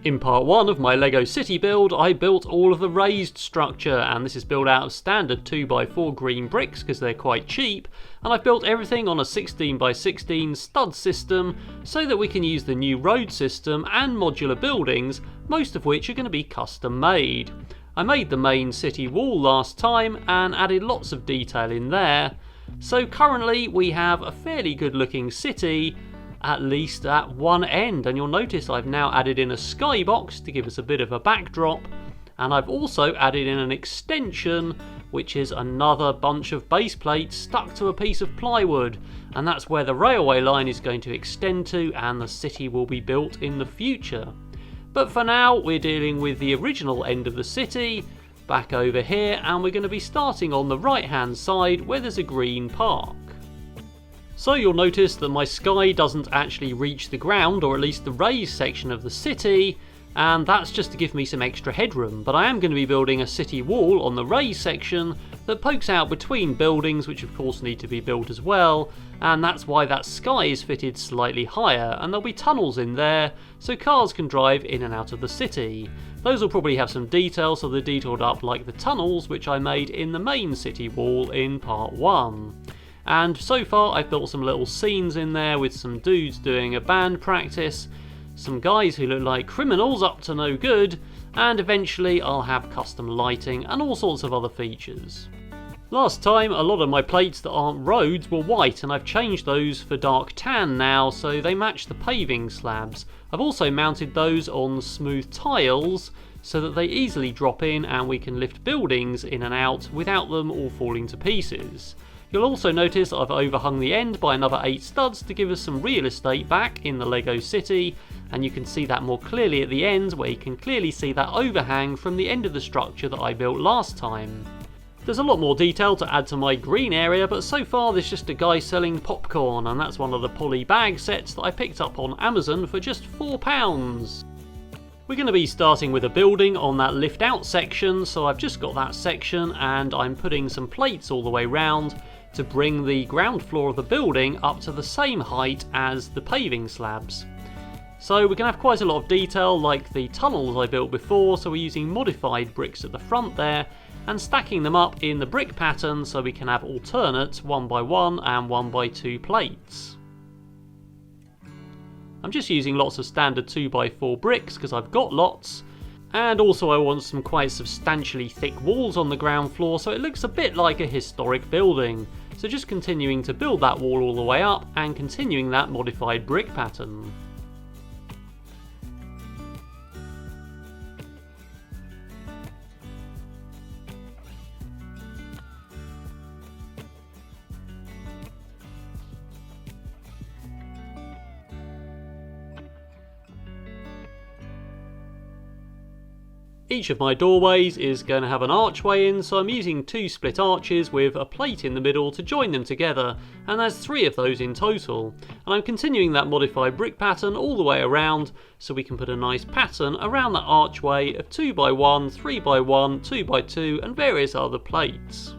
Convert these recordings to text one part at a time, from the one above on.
In part 1 of my LEGO city build, I built all of the raised structure, and this is built out of standard 2x4 green bricks because they're quite cheap, and I've built everything on a 16x16 stud system so that we can use the new road system and modular buildings, most of which are going to be custom made. I made the main city wall last time and added lots of detail in there, so currently we have a fairly good looking city, at least at one end, and you'll notice I've now added in a skybox to give us a bit of a backdrop, and I've also added in an extension which is another bunch of base plates stuck to a piece of plywood, and that's where the railway line is going to extend to and the city will be built in the future. But for now we're dealing with the original end of the city back over here, and we're going to be starting on the right hand side where there's a green park. So you'll notice that my sky doesn't actually reach the ground, or at least the raised section of the city, and that's just to give me some extra headroom, but I am going to be building a city wall on the raised section that pokes out between buildings, which of course need to be built as well, and that's why that sky is fitted slightly higher, and there'll be tunnels in there so cars can drive in and out of the city. Those will probably have some detail, so they're detailed up like the tunnels which I made in the main city wall in part 1. And so far I've built some little scenes in there with some dudes doing a band practice, some guys who look like criminals up to no good, and eventually I'll have custom lighting and all sorts of other features. Last time a lot of my plates that aren't roads were white, and I've changed those for dark tan now so they match the paving slabs. I've also mounted those on smooth tiles so that they easily drop in and we can lift buildings in and out without them all falling to pieces. You'll also notice I've overhung the end by another 8 studs to give us some real estate back in the LEGO city, and you can see that more clearly at the end where you can clearly see that overhang from the end of the structure that I built last time. There's a lot more detail to add to my green area, but so far there's just a guy selling popcorn, and that's one of the poly bag sets that I picked up on Amazon for just £4. We're going to be starting with a building on that lift out section, so I've just got that section and I'm putting some plates all the way round to bring the ground floor of the building up to the same height as the paving slabs. So we're going to have quite a lot of detail like the tunnels I built before, so we're using modified bricks at the front there and stacking them up in the brick pattern so we can have alternate 1x1 and 1x2 plates. I'm just using lots of standard 2x4 bricks because I've got lots, and also I want some quite substantially thick walls on the ground floor so it looks a bit like a historic building. So just continuing to build that wall all the way up and continuing that modified brick pattern. Each of my doorways is going to have an archway in, so I'm using 2 split arches with a plate in the middle to join them together, and there's 3 of those in total. And I'm continuing that modified brick pattern all the way around so we can put a nice pattern around that archway of 2x1, 3x1, 2x2 and various other plates.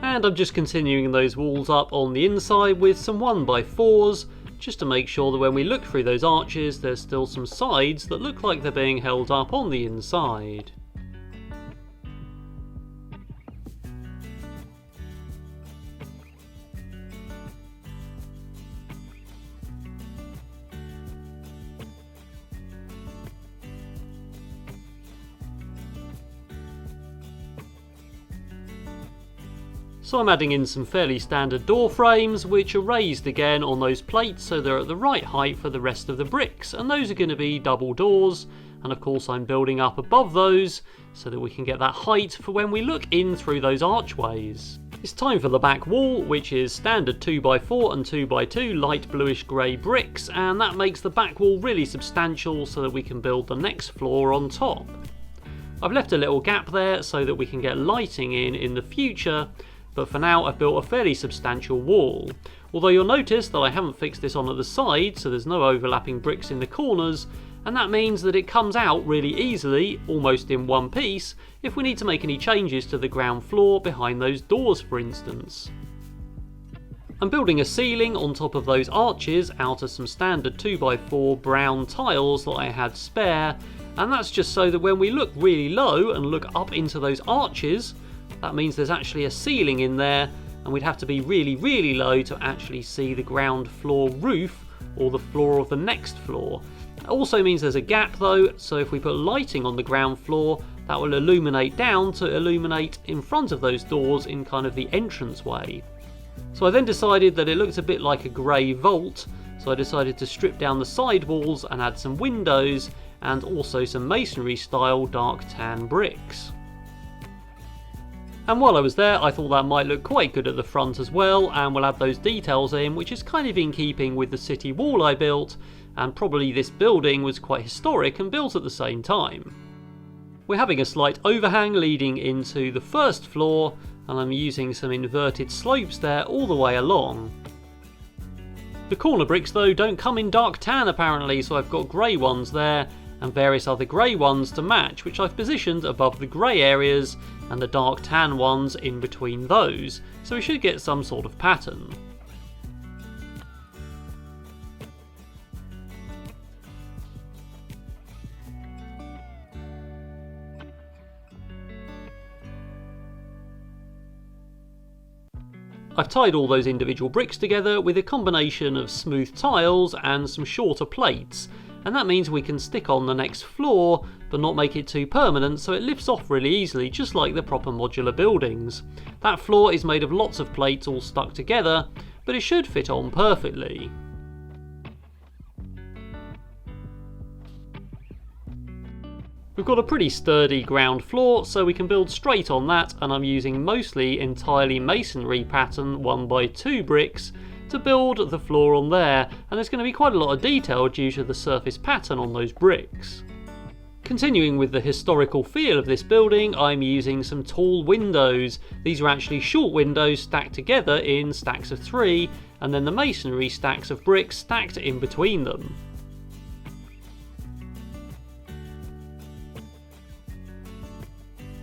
And I'm just continuing those walls up on the inside with some 1x4s, just to make sure that when we look through those arches there's still some sides that look like they're being held up on the inside. So I'm adding in some fairly standard door frames which are raised again on those plates so they're at the right height for the rest of the bricks, and those are going to be double doors, and of course I'm building up above those so that we can get that height for when we look in through those archways. It's time for the back wall, which is standard 2x4 and 2x2 light bluish grey bricks, and that makes the back wall really substantial so that we can build the next floor on top. I've left a little gap there so that we can get lighting in the future, but for now I've built a fairly substantial wall. Although you'll notice that I haven't fixed this on at the side, so there's no overlapping bricks in the corners, and that means that it comes out really easily, almost in one piece, if we need to make any changes to the ground floor behind those doors, for instance. I'm building a ceiling on top of those arches out of some standard 2x4 brown tiles that I had spare, and that's just so that when we look really low and look up into those arches, that means there's actually a ceiling in there, and we'd have to be really low to actually see the ground floor roof or the floor of the next floor. It also means there's a gap though, so if we put lighting on the ground floor, that will illuminate down to illuminate in front of those doors in kind of the entranceway. So I then decided that it looked a bit like a grey vault, so I decided to strip down the side walls and add some windows and also some masonry style dark tan bricks. And while I was there, I thought that might look quite good at the front as well, and we'll add those details in, which is kind of in keeping with the city wall I built, and probably this building was quite historic and built at the same time. We're having a slight overhang leading into the first floor, and I'm using some inverted slopes there all the way along. The corner bricks though don't come in dark tan apparently, so I've got grey ones there and various other grey ones to match, which I've positioned above the grey areas and the dark tan ones in between those, so we should get some sort of pattern. I've tied all those individual bricks together with a combination of smooth tiles and some shorter plates, and that means we can stick on the next floor but not make it too permanent, so it lifts off really easily, just like the proper modular buildings. That floor is made of lots of plates all stuck together, but it should fit on perfectly. We've got a pretty sturdy ground floor, so we can build straight on that, and I'm using mostly entirely masonry pattern 1x2 bricks to build the floor on there, and there's going to be quite a lot of detail due to the surface pattern on those bricks. Continuing with the historical feel of this building, I'm using some tall windows. These are actually short windows stacked together in stacks of 3, and then the masonry stacks of bricks stacked in between them.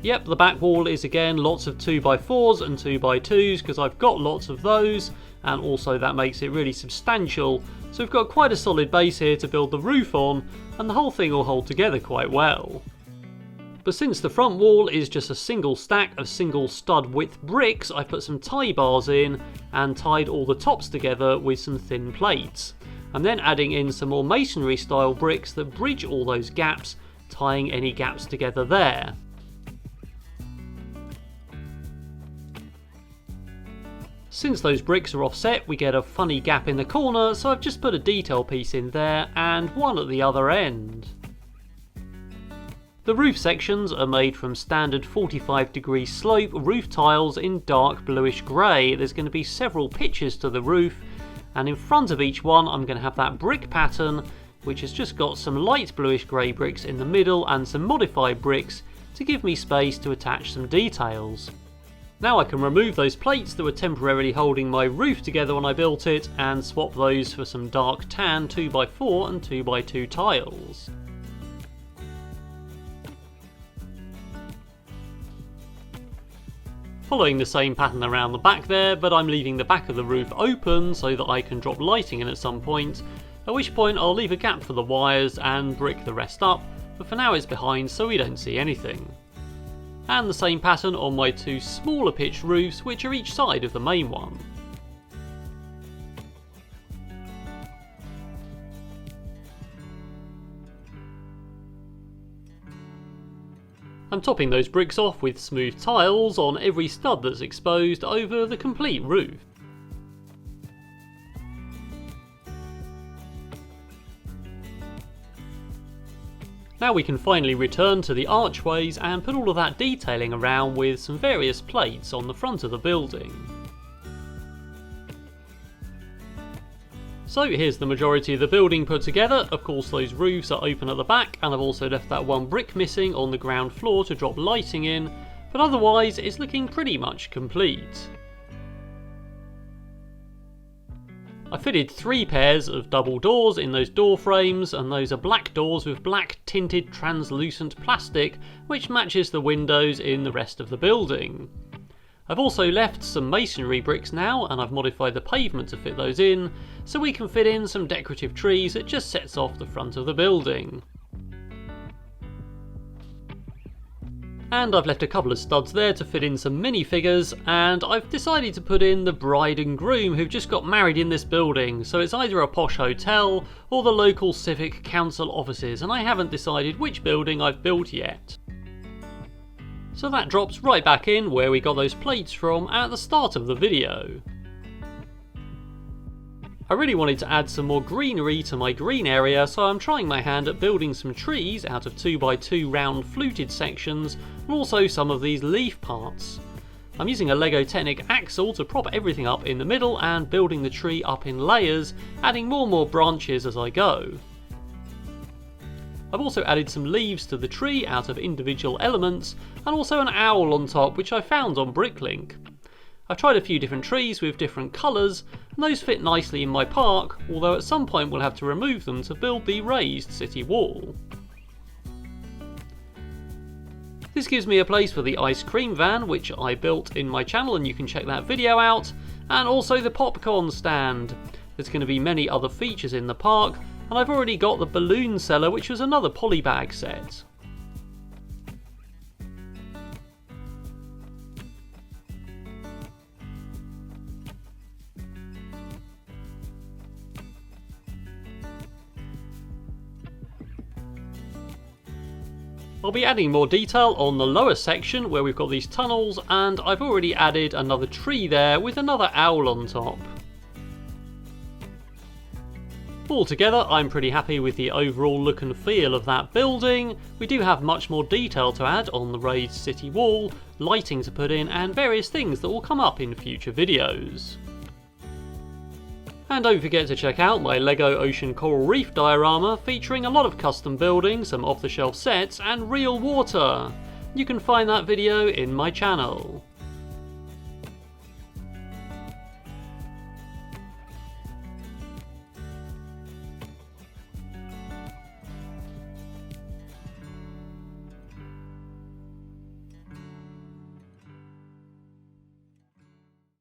Yep, the back wall is again lots of 2x4s and 2x2s because I've got lots of those, and also that makes it really substantial, so we've got quite a solid base here to build the roof on, and the whole thing will hold together quite well. But since the front wall is just a single stack of single stud width bricks, I put some tie bars in and tied all the tops together with some thin plates. I'm then adding in some more masonry style bricks that bridge all those gaps, tying any gaps together there. Since those bricks are offset, we get a funny gap in the corner, so I've just put a detail piece in there and one at the other end. The roof sections are made from standard 45-degree slope roof tiles in dark bluish grey. There's going to be several pitches to the roof, and in front of each one I'm going to have that brick pattern, which has just got some light bluish grey bricks in the middle and some modified bricks to give me space to attach some details. Now I can remove those plates that were temporarily holding my roof together when I built it and swap those for some dark tan 2x4 and 2x2 tiles. Following the same pattern around the back there, but I'm leaving the back of the roof open so that I can drop lighting in at some point, at which point I'll leave a gap for the wires and brick the rest up, but for now it's behind so we don't see anything. And the same pattern on my two smaller pitched roofs, which are each side of the main one. I'm topping those bricks off with smooth tiles on every stud that's exposed over the complete roof. Now we can finally return to the archways and put all of that detailing around with some various plates on the front of the building. So here's the majority of the building put together. Of course those roofs are open at the back, and I've also left that one brick missing on the ground floor to drop lighting in, but otherwise it's looking pretty much complete. I fitted 3 pairs of double doors in those door frames, and those are black doors with black tinted translucent plastic which matches the windows in the rest of the building. I've also left some masonry bricks now, and I've modified the pavement to fit those in, so we can fit in some decorative trees that just sets off the front of the building. And I've left a couple of studs there to fit in some minifigures, and I've decided to put in the bride and groom who've just got married in this building, so it's either a posh hotel or the local civic council offices, and I haven't decided which building I've built yet. So that drops right back in where we got those plates from at the start of the video. I really wanted to add some more greenery to my green area, so I'm trying my hand at building some trees out of 2x2 round fluted sections, and also some of these leaf parts. I'm using a Lego Technic axle to prop everything up in the middle and building the tree up in layers, adding more and more branches as I go. I've also added some leaves to the tree out of individual elements, and also an owl on top which I found on Bricklink. I've tried a few different trees with different colours, and those fit nicely in my park, although at some point we'll have to remove them to build the raised city wall. This gives me a place for the ice cream van, which I built in my channel, and you can check that video out, and also the popcorn stand. There's going to be many other features in the park, and I've already got the balloon cellar, which was another polybag set. I'll be adding more detail on the lower section where we've got these tunnels, and I've already added another tree there with another owl on top. Altogether, I'm pretty happy with the overall look and feel of that building. We do have much more detail to add on the raised city wall, lighting to put in, and various things that will come up in future videos. And don't forget to check out my Lego Ocean Coral Reef diorama featuring a lot of custom building, some off-the-shelf sets, and real water. You can find that video in my channel.